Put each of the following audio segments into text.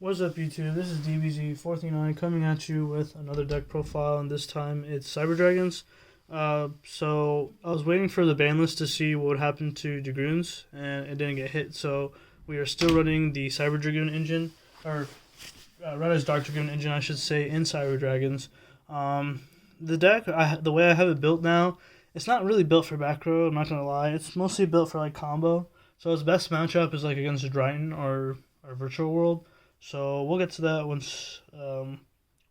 What's up, YouTube? This is DBZ439 coming at you with another deck profile, and this time it's Cyber Dragons. So I was waiting for the ban list to see what would happen to Dragoons, and it didn't get hit. So we are still running the Cyber Dragoon engine, or Red Eyes Dark Dragoon engine, I should say, in Cyber Dragons. The deck, the way I have it built now, it's not really built for back row. I'm not gonna lie. It's mostly built for like combo. So its best matchup is like against Dryden or Virtual World. So we'll get to that once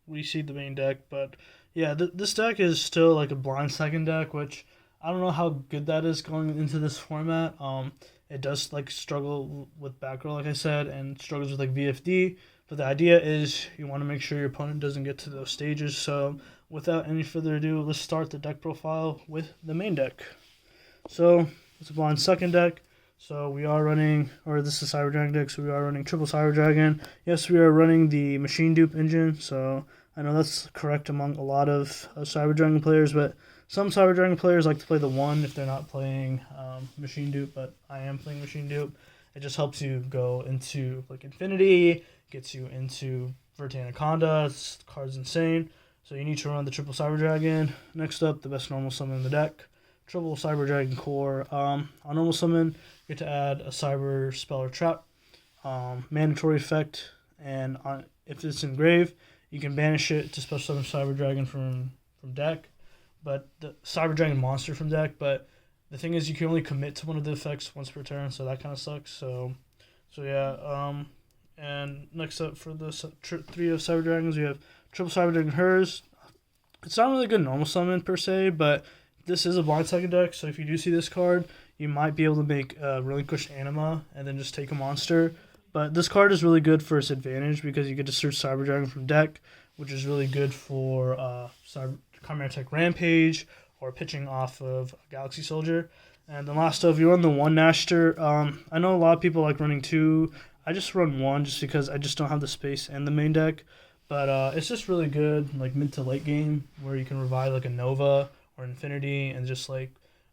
we see the main deck. But yeah, this deck is still like a blind second deck, which I don't know how good that is going into this format. It does like struggle with back row, like I said, and struggles with like VFD. But the idea is you want to make sure your opponent doesn't get to those stages. So without any further ado, let's start the deck profile with the main deck. So it's a blind second deck. So we are running, or this is Cyber Dragon deck, so we are running triple Cyber Dragon. Yes, we are running the Machine Dupe engine, so I know that's correct among a lot of Cyber Dragon players, but some Cyber Dragon players like to play the 1 if they're not playing Machine Dupe, but I am playing Machine Dupe. It just helps you go into like Infinity, gets you into Verte Anaconda, this card's insane. So you need to run the triple Cyber Dragon. Next up, the best normal summon in the deck. Triple Cyber Dragon Core. On normal summon, you get to add a Cyber Spell or Trap, mandatory effect, and if it's in grave, you can banish it to special summon Cyber Dragon from deck, but the Cyber Dragon monster from deck. But the thing is, you can only commit to one of the effects once per turn, so that kind of sucks. So yeah. And next up for the 3 of Cyber Dragons, we have Triple Cyber Dragon Herz. It's not really a good normal summon per se, but this is a blind second deck, so if you do see this card, you might be able to make Relinquish Anima and then just take a monster. But this card is really good for its advantage because you get to search Cyber Dragon from deck, which is really good for Chimeratech Rampage or pitching off of Galaxy Soldier. And then last up, you run the 1 Nachster. I know a lot of people like running 2. I just run 1 just because I just don't have the space in the main deck. But it's just really good, like mid to late game, where you can revive like a Nova or Infinity and just like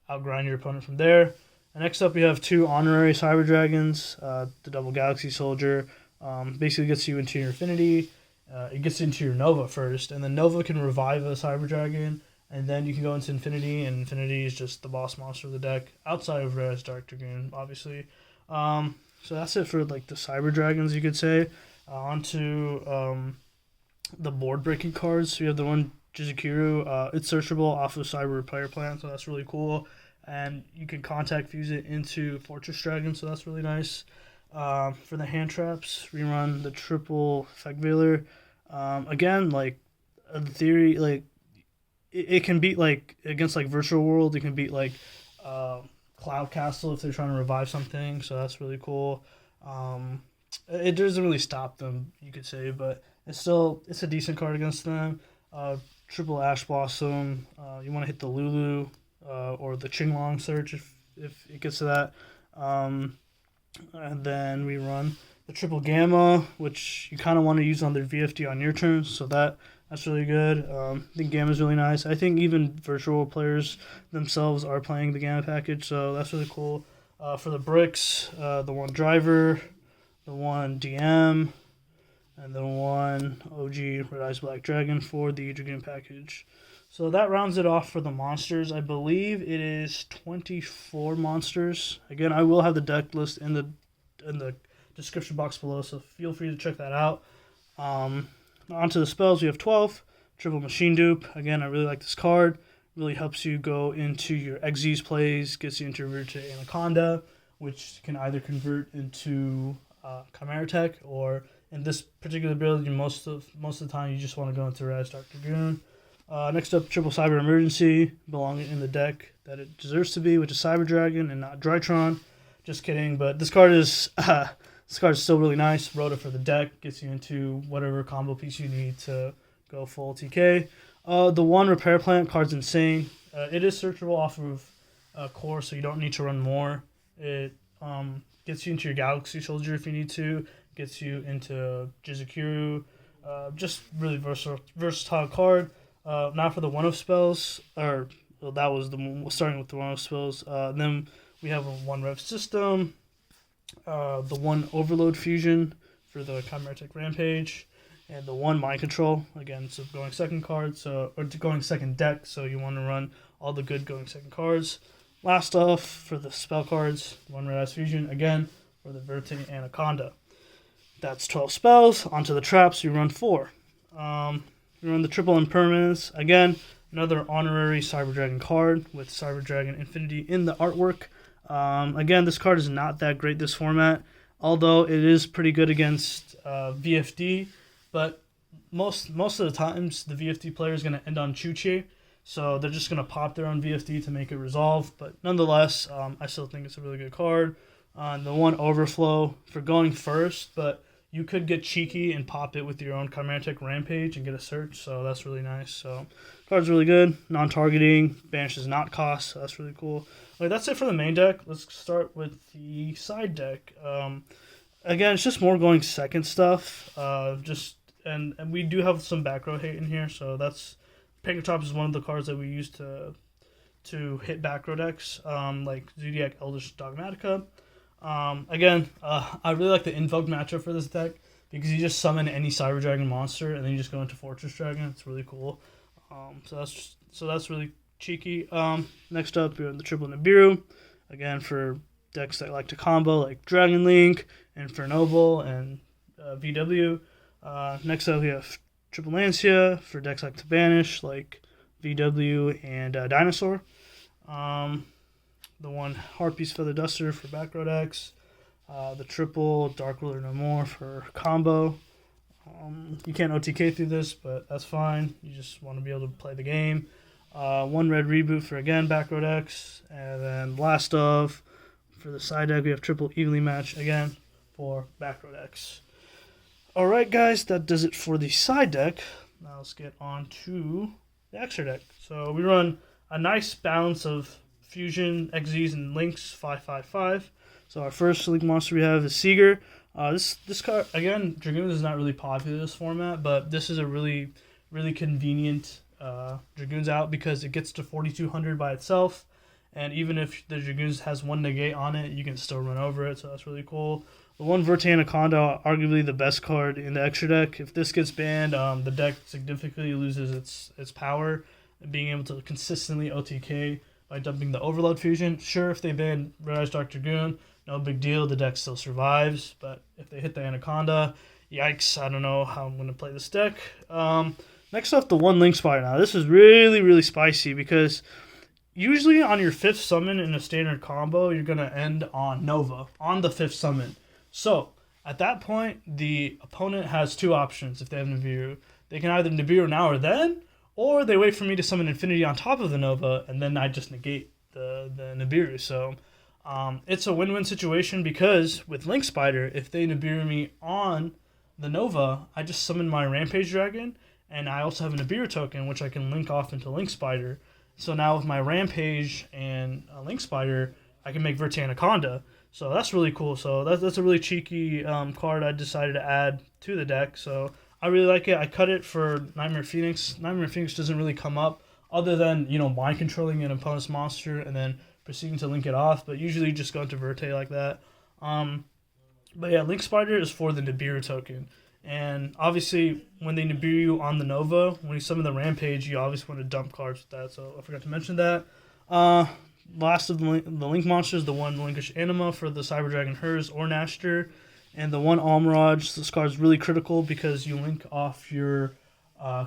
outgrind your opponent from there. And next up, we have 2 honorary Cyber Dragons. The double Galaxy Soldier basically gets you into your Infinity. It gets into your Nova first, and then Nova can revive a Cyber Dragon, and then you can go into Infinity, and Infinity is just the boss monster of the deck, outside of Red Eyes Dark Dragoon, obviously. So that's it for like the Cyber Dragons, you could say. On to the board breaking cards. So you have the one Jizukiru. It's searchable off of Cyber Player Plan, so that's really cool. And you can contact fuse it into Fortress Dragon, so that's really nice. For the hand traps, we run the triple Effect Veiler. Again, like the theory, like it can beat like against like Virtual World. It can beat like Cloud Castle if they're trying to revive something, so that's really cool. It doesn't really stop them, you could say, but it's a decent card against them. Triple Ash Blossom. You want to hit the Lulu or the Qinglong search if it gets to that. And then we run the triple Gamma, which you kind of want to use on their VFD on your turn, so that's really good. I think Gamma is really nice. I think even virtual players themselves are playing the Gamma package, so that's really cool. For the bricks, the 1 Driver, the 1 DM, and the 1 OG Red Eyes Black Dragon for the Dragoon package. So that rounds it off for the monsters. I believe it is 24 monsters. Again, I will have the deck list in the description box below, so feel free to check that out. Onto the spells, we have 12. Triple Machine Dupe. Again, I really like this card. Really helps you go into your Xyz plays, gets you into Verte Anaconda, which can either convert into Chimeratech, or in this particular build, most of the time you just want to go into Red Eyes Dark Dragoon. Next up, Triple Cyber Emergency, belonging in the deck that it deserves to be, which is Cyber Dragon and not Drytron. Just kidding, but this card is still really nice. Wrote it for the deck, gets you into whatever combo piece you need to go full TK. The 1 Repair Plant card's insane. It is searchable off of Core, so you don't need to run more. It gets you into your Galaxy Soldier if you need to. Gets you into Jizukiru. Just really versatile card. Now for the 1 of spells, that was starting with the 1 of spells. Then we have a 1 Revsystem, the 1 Overload Fusion for the Chimeratech Rampage, and the 1 Mind Control. Again, it's a going second card, or going second deck, so you want to run all the good going second cards. Last off, for the spell cards, 1 Red Eyes Fusion, again, for the Verte Anaconda. That's 12 spells. Onto the traps, you run 4. You run the Triple Impermanence. Again, another honorary Cyber Dragon card with Cyber Dragon Infinity in the artwork. Again, this card is not that great this format, although it is pretty good against VFD, but most of the times the VFD player is going to end on Chuchi, so they're just going to pop their own VFD to make it resolve, but nonetheless, I still think it's a really good card. The 1 Overflow for going first, but you could get cheeky and pop it with your own Chimeratech Rampage and get a search, so that's really nice. So, card's really good. Non-targeting, banishes not cost, so that's really cool. Okay, that's it for the main deck. Let's start with the side deck. Again, it's just more going second stuff. And we do have some back row hate in here, so that's Pancratop is one of the cards that we use to hit back row decks, like Zodiac Eldritch Dogmatika. Again, I really like the Invoked matchup for this deck because you just summon any Cyber Dragon monster and then you just go into Fortress Dragon. It's really cool. So that's really cheeky. Next up, we have the Triple Nibiru. Again, for decks that like to combo, like Dragon Link, Infernoble, and VW. Next up, we have Triple Lancia for decks like to banish, like VW and Dinosaur. The 1 Heartbeast Feather Duster for back row decks. The triple Dark Ruler No More for combo. You can't OTK through this, but that's fine. You just want to be able to play the game. 1 Red Reboot for, again, back row decks. And then last of, for the side deck, we have triple Evenly Match, again, for back row decks. Alright, guys, that does it for the side deck. Now let's get on to the extra deck. So we run a nice balance of Fusion, XZs, and Links, 5/5/5. So our first Link monster we have is Seeger. This card, again, Dragoon is not really popular in this format, but this is a really, really convenient Dragoon's out because it gets to 4,200 by itself, and even if the Dragoons has 1 negate on it, you can still run over it, so that's really cool. The 1 Verte Anaconda, arguably the best card in the extra deck. If this gets banned, the deck significantly loses its power, being able to consistently OTK by dumping the Overload Fusion. Sure, if they ban Red Eyes Dark Dragoon, no big deal, the deck still survives, but if they hit the Anaconda, yikes, I don't know how I'm going to play this deck. Next up, the 1 Link Spider. Now, this is really, really spicy because usually on your 5th summon in a standard combo, you're going to end on Nova, on the 5th summon. So, at that point, the opponent has 2 options if they have Nibiru. They can either Nibiru now or then, or they wait for me to summon Infinity on top of the Nova, and then I just negate the Nibiru. So, it's a win-win situation because with Link Spider, if they Nibiru me on the Nova, I just summon my Rampage Dragon, and I also have a Nibiru token, which I can link off into Link Spider. So now with my Rampage and Link Spider, I can make Verte Anaconda. So that's really cool. So that's a really cheeky card I decided to add to the deck. So I really like it. I cut it for Nightmare Phoenix. Nightmare Phoenix doesn't really come up other than, mind controlling an opponent's monster and then proceeding to link it off. But usually you just go into Verte like that. But yeah, Link Spider is for the Nibiru token. And obviously, when they Nibiru you on the Nova, when you summon the Rampage, you obviously want to dump cards with that. So I forgot to mention that. Last of the Link monsters, the 1 Linkish Anima for the Cyber Dragon Herz or Nachster. And the 1 Almirage. This card is really critical because you link off your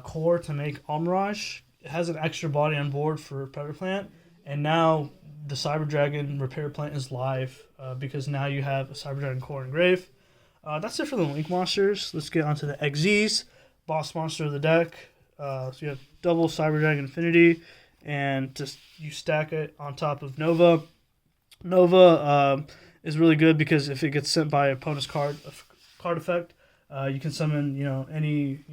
core to make Almirage. It has an extra body on board for Predator Plant. And now the Cyber Dragon Repair Plant is live because now you have a Cyber Dragon core engraved. That's it for the Link monsters. Let's get onto the XZs. Boss monster of the deck. So you have double Cyber Dragon Infinity, and just you stack it on top of Nova. Nova is really good because if it gets sent by opponent's card effect, you can summon any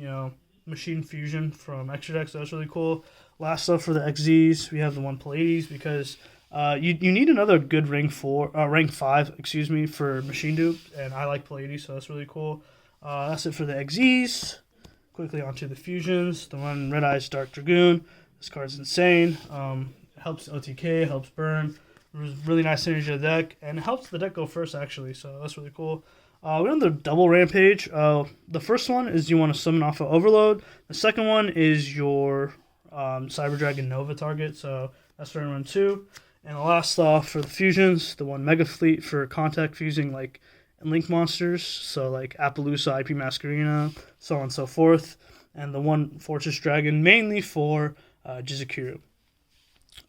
Machine Fusion from extra deck. So that's really cool. Last up for the XZs, we have the 1 Pleiades because you need another good rank 5, for Machine Dupe, and I like Pleiades, so that's really cool. That's it for the XZs. Quickly onto the fusions. The 1 Red Eyes Dark Dragoon. This card's insane. It helps OTK, helps burn. Really nice synergy of the deck, and it helps the deck go first actually, so that's really cool. We're on the double Rampage. The first one is you want to summon off of Overload. The second one is your Cyber Dragon Nova target, so that's for run 2. And the last off for the fusions, the one Megafleet for contact fusing like link monsters, so like Appaloosa, IP Masquerina, so on and so forth. And the one Fortress Dragon mainly for Jizukiru.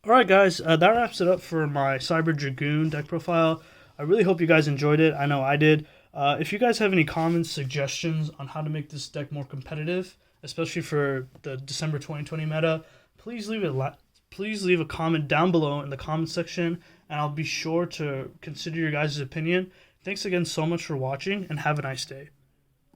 Alright guys, that wraps it up for my Cyber Dragoon deck profile. I really hope you guys enjoyed it. I know I did. If you guys have any comments, suggestions on how to make this deck more competitive, especially for the December 2020 meta, please leave a comment down below in the comment section, and I'll be sure to consider your guys' opinion. Thanks again so much for watching, and have a nice day.